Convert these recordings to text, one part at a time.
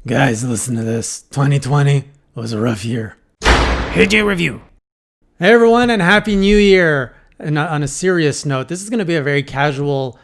Guys, listen to this. 2020 was a rough year. HJ Review. Hey everyone, and Happy New Year. And on a serious note, this is going to be a very casual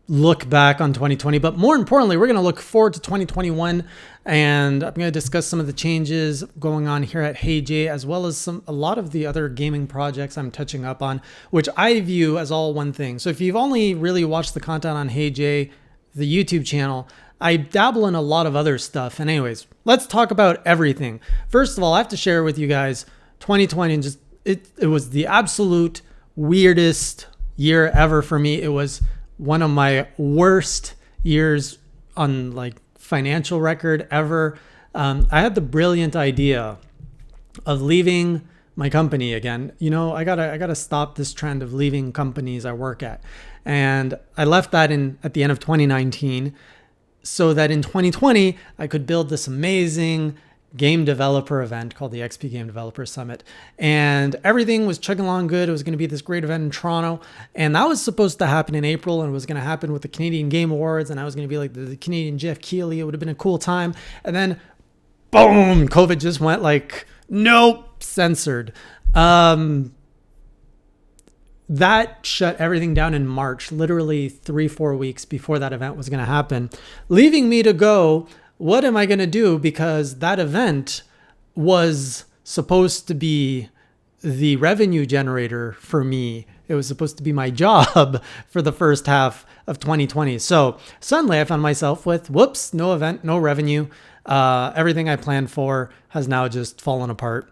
look back on 2020, but more importantly, we're going to look forward to 2021, and I'm going to discuss some of the changes going on here at HeyJ, as well as a lot of the other gaming projects I'm touching up on, which I view as all one thing. So if you've only really watched the content on HeyJ, the YouTube channel, I dabble in a lot of other stuff. And anyways, let's talk about everything. First of all, I have to share with you guys 2020, and just it was the absolute weirdest year ever for me. It was one of my worst years on like financial record ever. I had the brilliant idea of leaving my company again. You know, I gotta stop this trend of leaving companies I work at. And I left that at the end of 2019 so that in 2020, I could build this amazing game developer event called the XP Game Developer Summit. And everything was chugging along good. It was going to be this great event in Toronto. And that was supposed to happen in April, and it was going to happen with the Canadian Game Awards. And I was going to be like the Canadian Jeff Keighley. It would have been a cool time. And then, boom, COVID just went like, nope, censored. That shut everything down in March, literally 3-4 weeks before that event was going to happen, leaving me to go, what am I going to do? Because that event was supposed to be the revenue generator for me. It was supposed to be my job for the first half of 2020. So suddenly I found myself with, whoops, no event, no revenue. Everything I planned for has now just fallen apart.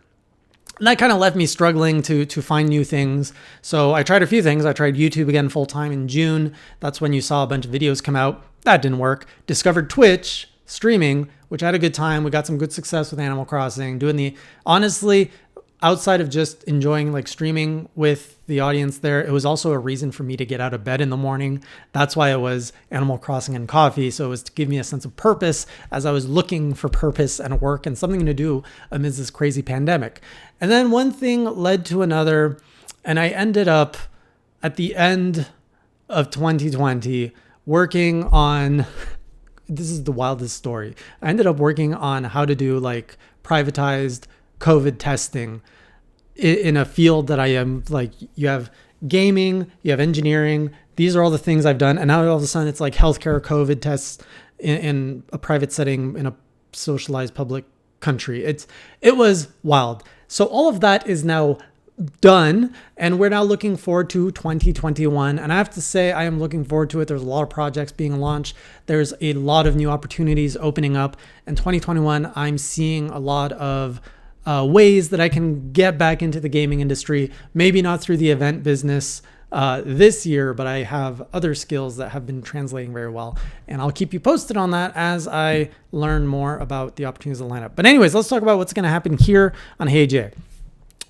And that kind of left me struggling to find new things. So I tried a few things. I tried YouTube again full time in June. That's when you saw a bunch of videos come out. That didn't work. Discovered Twitch streaming, which I had a good time. We got some good success with Animal Crossing. Honestly, outside of just enjoying like streaming with the audience there, it was also a reason for me to get out of bed in the morning. That's why it was Animal Crossing and coffee. So it was to give me a sense of purpose as I was looking for purpose and work and something to do amidst this crazy pandemic. And then one thing led to another, and I ended up at the end of 2020 working on this is the wildest story. I ended up working on how to do like privatized COVID testing in a field that I am like, you have gaming, you have engineering. These are all the things I've done. And now all of a sudden it's like healthcare COVID tests in a private setting in a socialized public country. It was wild. So all of that is now done, and we're now looking forward to 2021, and I have to say I am looking forward to it. There's a lot of projects being launched. There's a lot of new opportunities opening up. In 2021, I'm seeing a lot of ways that I can get back into the gaming industry, maybe not through the event business this year, but I have other skills that have been translating very well, and I'll keep you posted on that as I learn more about the opportunities that line up. But anyways, let's talk about what's going to happen here on HeyJ.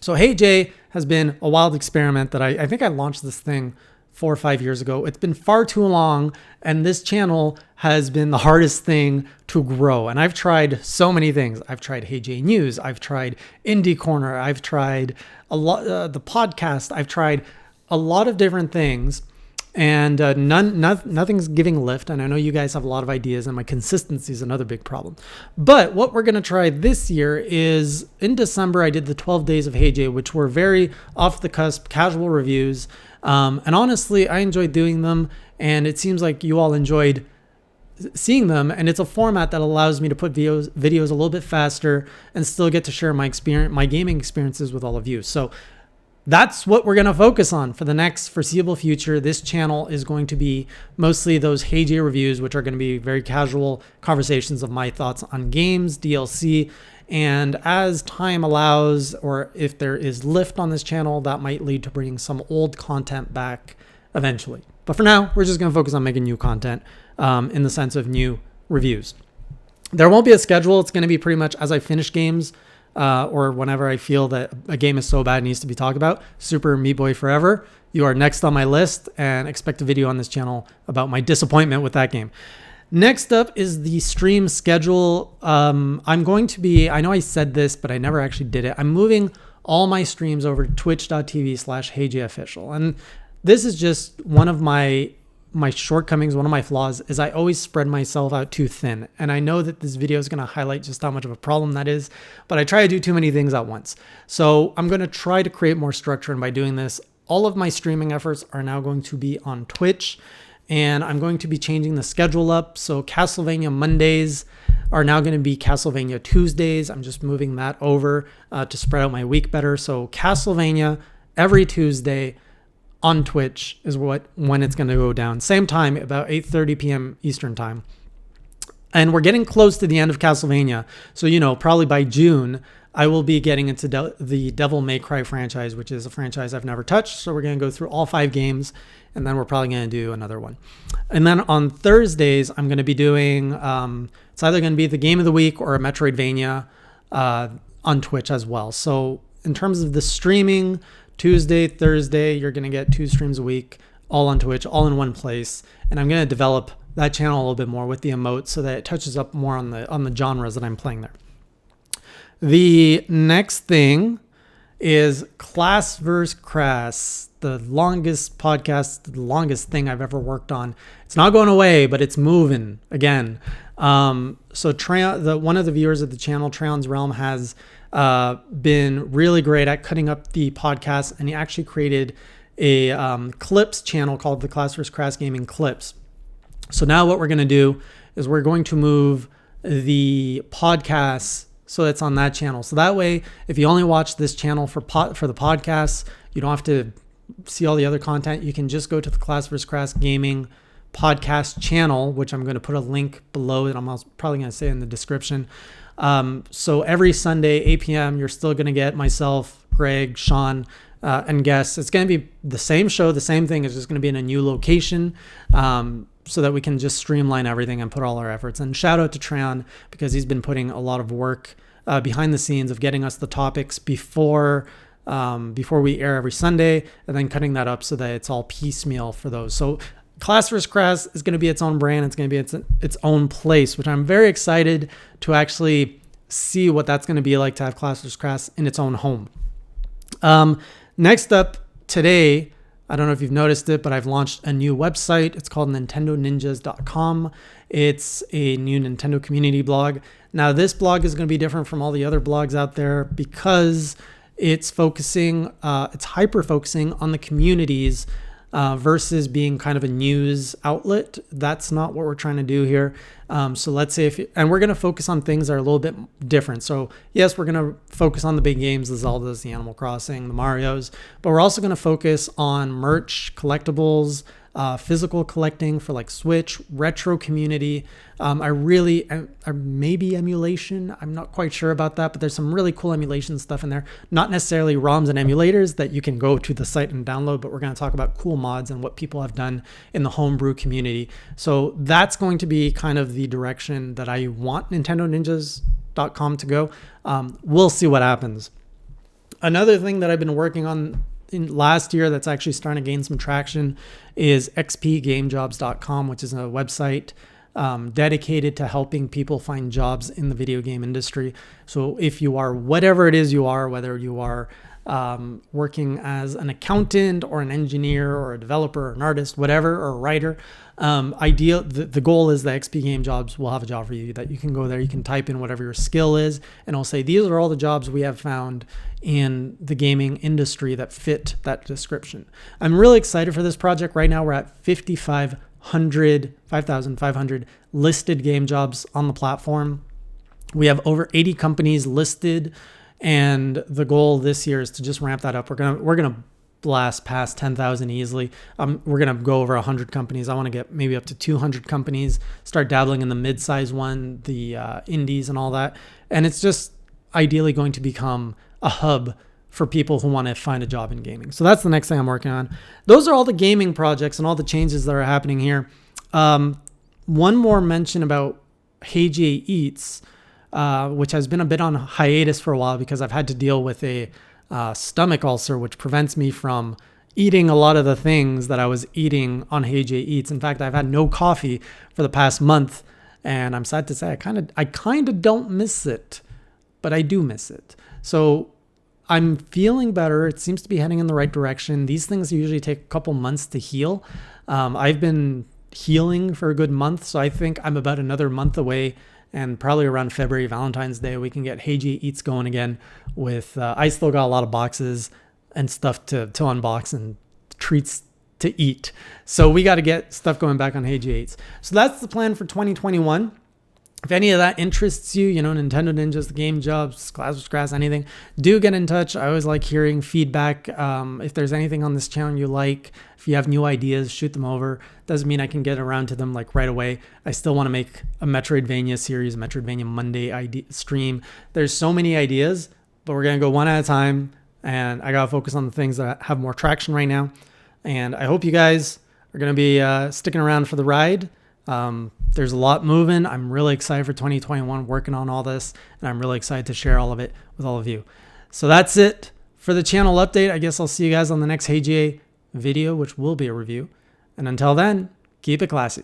So HeyJ has been a wild experiment that I think I launched this thing 4 or 5 years ago. It's been far too long, and this channel has been the hardest thing to grow. And I've tried so many things. I've tried HeyJ News. I've tried Indie Corner. I've tried a lot the podcast. I've tried a lot of different things, and nothing's giving lift. And I know you guys have a lot of ideas, and my consistency is another big problem. But what we're going to try this year is, in December, I did the 12 days of HeyJ, which were very off the cusp, casual reviews. And honestly, I enjoyed doing them, and it seems like you all enjoyed seeing them. And it's a format that allows me to put videos a little bit faster and still get to share my gaming experiences with all of you. So that's what we're going to focus on for the next foreseeable future. This channel is going to be mostly those HeyJ reviews, which are going to be very casual conversations of my thoughts on games, DLC, and as time allows, or if there is lift on this channel, that might lead to bringing some old content back eventually. But for now, we're just going to focus on making new content in the sense of new reviews. There won't be a schedule. It's going to be pretty much as I finish games, or whenever I feel that a game is so bad it needs to be talked about. Super Meat Boy Forever, you are next on my list, and expect a video on this channel about my disappointment with that game. Next up is the stream schedule. I'm going to be, I know I said this, but I never actually did it. I'm moving all my streams over to twitch.tv/HeyJOfficial. And this is just one of my my shortcomings, one of my flaws is I always spread myself out too thin. And I know that this video is going to highlight just how much of a problem that is, but I try to do too many things at once. So I'm going to try to create more structure. And by doing this, all of my streaming efforts are now going to be on Twitch, and I'm going to be changing the schedule up. So Castlevania Mondays are now going to be Castlevania Tuesdays. I'm just moving that over to spread out my week better. So Castlevania every Tuesday on Twitch is when it's going to go down. Same time, about 8:30 p.m. Eastern time. And we're getting close to the end of Castlevania. So, probably by June, I will be getting into the Devil May Cry franchise, which is a franchise I've never touched. So we're going to go through all 5 games, and then we're probably going to do another one. And then on Thursdays, I'm going to be doing, it's either going to be the Game of the Week or a Metroidvania on Twitch as well. So in terms of the streaming, Tuesday, Thursday, you're going to get 2 streams a week, all on Twitch, all in one place. And I'm going to develop that channel a little bit more with the emotes so that it touches up more on the genres that I'm playing there. The next thing is Class vs. Crass, the longest podcast, the longest thing I've ever worked on. It's not going away, but it's moving again. So one of the viewers of the channel, Treyon's Realm, has been really great at cutting up the podcast, and he actually created a clips channel called the Class vs. Crass Gaming Clips. So now what we're going to do is we're going to move the podcasts so it's on that channel. So that way, if you only watch this channel for the podcasts, you don't have to see all the other content. You can just go to the Class vs. Crass Gaming podcast channel, which I'm going to put a link below that I'm probably going to say in the description. So every Sunday, 8 p.m., you're still going to get myself, Greg, Sean, and guests. It's going to be the same show, the same thing. It's just going to be in a new location, so that we can just streamline everything and put all our efforts. And shout out to Treyon, because he's been putting a lot of work behind the scenes of getting us the topics before we air every Sunday, and then cutting that up so that it's all piecemeal for those. So Class vs. Crass is going to be its own brand. It's going to be its own place, which I'm very excited to actually see what that's going to be like to have Class vs. Crass in its own home. Next up today, I don't know if you've noticed it, but I've launched a new website. It's called NintendoNinjas.com. It's a new Nintendo community blog. Now, this blog is going to be different from all the other blogs out there because it's hyper focusing on the communities versus being kind of a news outlet. That's not what we're trying to do here. So let's say and we're going to focus on things that are a little bit different. So yes, we're going to focus on the big games, the Zeldas, the Animal Crossing, the Marios, but we're also going to focus on merch, collectibles, physical collecting for like Switch, retro community. Maybe emulation. I'm not quite sure about that, but there's some really cool emulation stuff in there. Not necessarily ROMs and emulators that you can go to the site and download, but we're going to talk about cool mods and what people have done in the homebrew community. So that's going to be kind of the direction that I want NintendoNinjas.com to go. We'll see what happens. Another thing that I've been working on in last year that's actually starting to gain some traction is xpgamejobs.com, which is a website dedicated to helping people find jobs in the video game industry. So if you are whatever it is you are, whether you are working as an accountant or an engineer or a developer or an artist, whatever, or a writer, the goal is that XP Game Jobs will have a job for you, that you can go there, you can type in whatever your skill is, and it'll say, these are all the jobs we have found in the gaming industry that fit that description. I'm really excited for this project. Right now we're at 5,500 listed game jobs on the platform. We have over 80 companies listed, and the goal this year is to just ramp that up. We're gonna blast past 10,000 easily. We're gonna go over 100 companies. I want to get maybe up to 200 companies. Start dabbling in the mid-size one, the indies, and all that. And it's just ideally going to become a hub for people who want to find a job in gaming. So that's the next thing I'm working on. Those are all the gaming projects and all the changes that are happening here. One more mention about HeyJ Eats, which has been a bit on hiatus for a while because I've had to deal with a stomach ulcer, which prevents me from eating a lot of the things that I was eating on HeyJ Eats. In fact, I've had no coffee for the past month, and I'm sad to say I kind of don't miss it, but I do miss it. So I'm feeling better. It seems to be heading in the right direction. These things usually take a couple months to heal. I've been healing for a good month, so I think I'm about another month away, and probably around February, Valentine's Day, we can get Heiji Eats going again with, I still got a lot of boxes and stuff to unbox and treats to eat. So we got to get stuff going back on Heiji Eats. So that's the plan for 2021. If any of that interests you, Nintendo Ninjas, the Game Jobs, Clash of Grass, anything, do get in touch. I always like hearing feedback. If there's anything on this channel you like, if you have new ideas, shoot them over. Doesn't mean I can get around to them like right away. I still want to make a Metroidvania series, Metroidvania Monday stream. There's so many ideas, but we're going to go one at a time. And I got to focus on the things that have more traction right now. And I hope you guys are going to be sticking around for the ride. There's a lot moving. I'm really excited for 2021, working on all this, and I'm really excited to share all of it with all of you. So that's it for the channel update. I guess I'll see you guys on the next Heiji video, which will be a review. And until then, keep it classy.